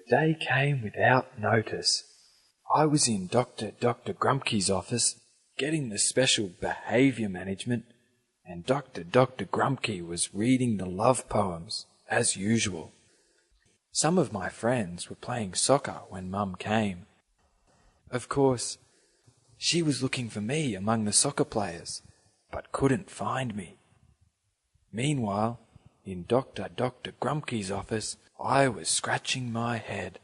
day came without notice. I was in Dr Grumpky's office getting the special behaviour management, and Dr Grumpky was reading the love poems, as usual. Some of my friends were playing soccer when Mum came. Of course, she was looking for me among the soccer players, but couldn't find me. Meanwhile, in Dr Grumpky's office, I was scratching my head,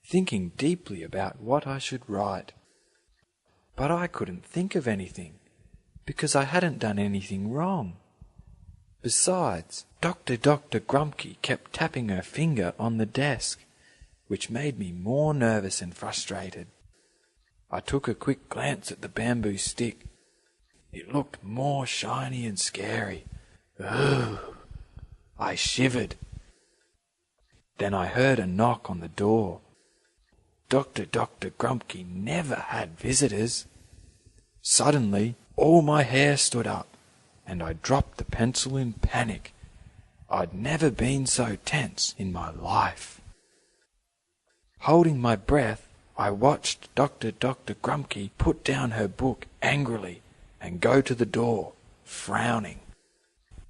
thinking deeply about what I should write. But I couldn't think of anything, because I hadn't done anything wrong. Besides, Dr Grumpky kept tapping her finger on the desk, which made me more nervous and frustrated. I took a quick glance at the bamboo stick. It looked more shiny and scary. Ugh! I shivered. Then I heard a knock on the door. Dr Grumpky never had visitors. Suddenly, all my hair stood up, and I dropped the pencil in panic. I'd never been so tense in my life. Holding my breath, I watched Dr Grumpky put down her book angrily and go to the door, frowning.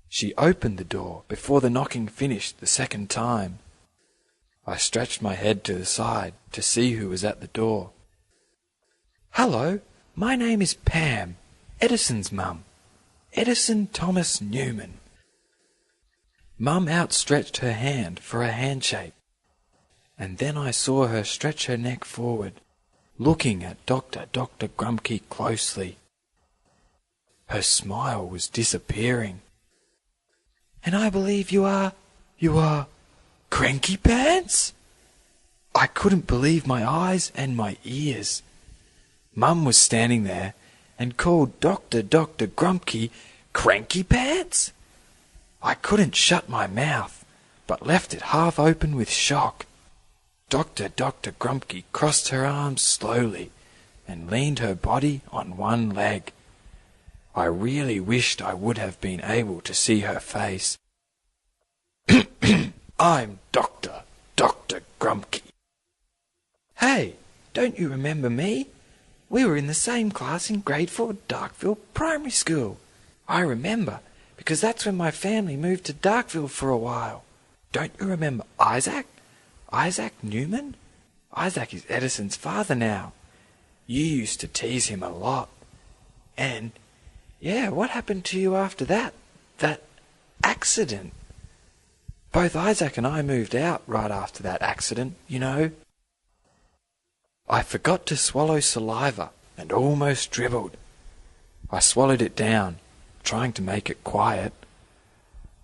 She opened the door before the knocking finished the second time. I stretched my head to the side to see who was at the door. "Hello, my name is Pam, Edison's mum. Edison Thomas Newman." Mum outstretched her hand for a handshake, and then I saw her stretch her neck forward, looking at Dr Grumpky closely. Her smile was disappearing. "And I believe you are Cranky Pants?" I couldn't believe my eyes and my ears. Mum was standing there and called Dr Grumpky Cranky Pants? I couldn't shut my mouth, but left it half open with shock. Dr Grumpky crossed her arms slowly and leaned her body on one leg. I really wished I would have been able to see her face. "I'm Dr Grumpky." "Hey, don't you remember me? We were in the same class in grade 4 Darkville Primary School. I remember, because that's when my family moved to Darkville for a while. Don't you remember Isaac? Isaac Newman? Isaac is Edison's father now. You used to tease him a lot. And, yeah, what happened to you after that accident? Both Isaac and I moved out right after that accident, you know." I forgot to swallow saliva and almost dribbled. I swallowed it down, trying to make it quiet.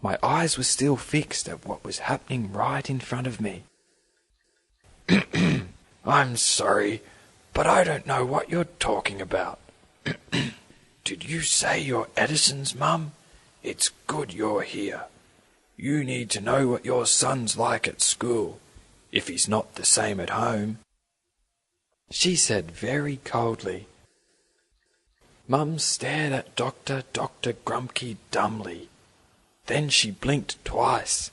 My eyes were still fixed at what was happening right in front of me. "I'm sorry, but I don't know what you're talking about. Did you say you're Edison's mum? It's good you're here. You need to know what your son's like at school, if he's not the same at home," she said very coldly. Mum stared at Dr Grumpky dumbly. Then she blinked twice.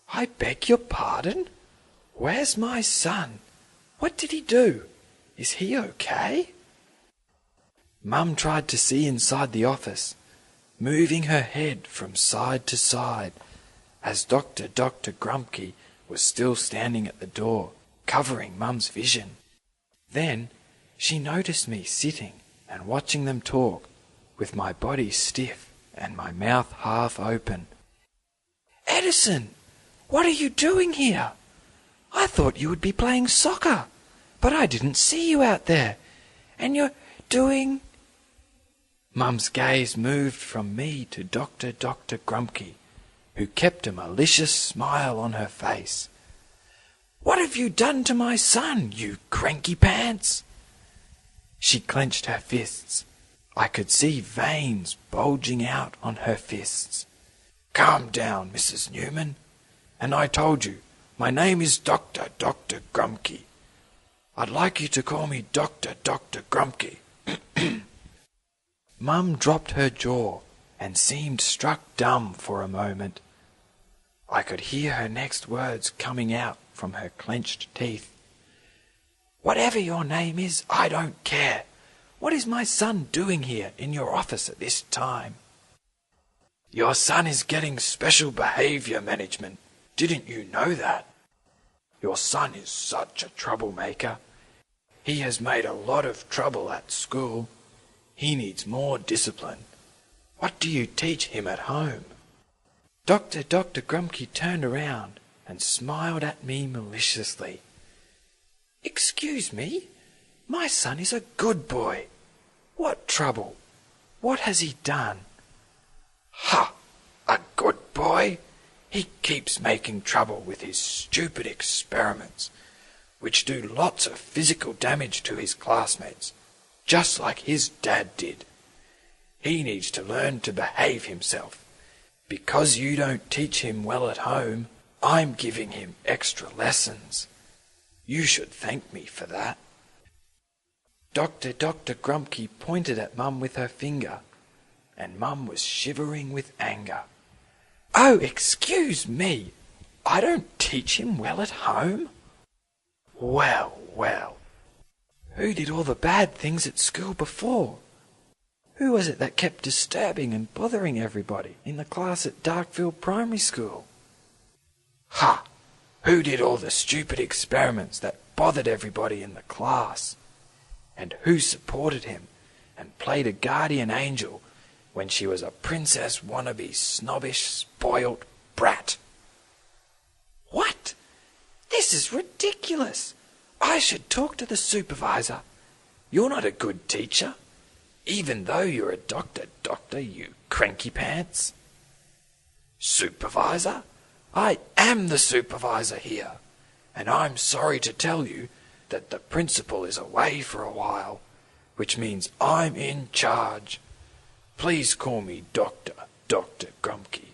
"I beg your pardon? Where's my son? What did he do? Is he okay?" Mum tried to see inside the office, moving her head from side to side, as Dr Grumpky was still standing at the door, covering Mum's vision. Then she noticed me sitting and watching them talk, with my body stiff and my mouth half open. "Edison, what are you doing here? I thought you would be playing soccer, but I didn't see you out there. And you're doing—" Mum's gaze moved from me to Dr Grumpky, who kept a malicious smile on her face. "What have you done to my son, you cranky pants?" She clenched her fists. I could see veins bulging out on her fists. "Calm down, Mrs. Newman. And I told you, my name is Dr Grumpky. I'd like you to call me Dr Grumpky." Mum dropped her jaw and seemed struck dumb for a moment. I could hear her next words coming out from her clenched teeth. "Whatever your name is, I don't care. What is my son doing here in your office at this time?" "Your son is getting special behaviour management. Didn't you know that? Your son is such a troublemaker. He has made a lot of trouble at school. He needs more discipline. What do you teach him at home?" Dr. Grumpky turned around and smiled at me maliciously. "Excuse me, my son is a good boy. What trouble? What has he done?" "Ha! A good boy? He keeps making trouble with his stupid experiments, which do lots of physical damage to his classmates, just like his dad did. He needs to learn to behave himself. Because you don't teach him well at home, I'm giving him extra lessons. You should thank me for that." Dr. Grumpky pointed at Mum with her finger, and Mum was shivering with anger. "Oh, excuse me, I don't teach him well at home?" Well, well. Who did all the bad things at school before? Who was it that kept disturbing and bothering everybody in the class at Darkville Primary School? Ha! Who did all the stupid experiments that bothered everybody in the class? And who supported him and played a guardian angel when she was a princess wannabe snobbish spoilt brat? What? This is ridiculous. I should talk to the supervisor. You're not a good teacher, even though you're a doctor, you cranky pants. Supervisor? I am the supervisor here, and I'm sorry to tell you that the principal is away for a while, which means I'm in charge. Please call me Dr. Grumpky.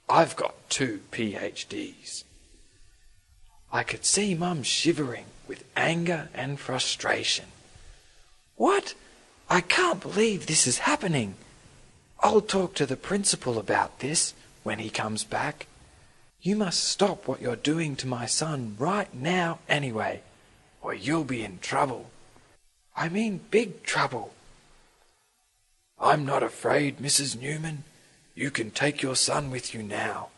I've got 2 PhDs. I could see Mum shivering with anger and frustration. What? I can't believe this is happening. I'll talk to the principal about this when he comes back. You must stop what you're doing to my son right now anyway, or you'll be in trouble. I mean big trouble. I'm not afraid, Mrs. Newman. You can take your son with you now.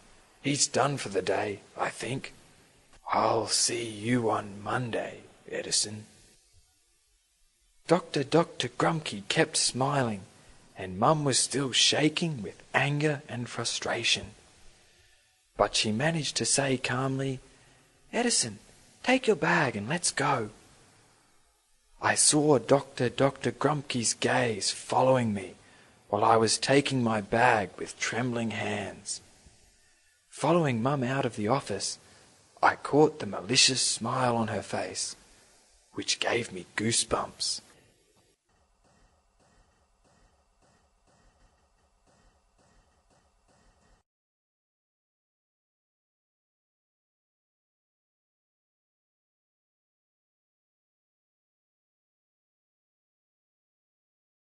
He's done for the day, I think. I'll see you on Monday, Edison. Dr. Grumpky kept smiling, and Mum was still shaking with anger and frustration. But she managed to say calmly, "Edison, take your bag and let's go." I saw Dr. Grumpky's gaze following me while I was taking my bag with trembling hands. Following Mum out of the office, I caught the malicious smile on her face, which gave me goosebumps.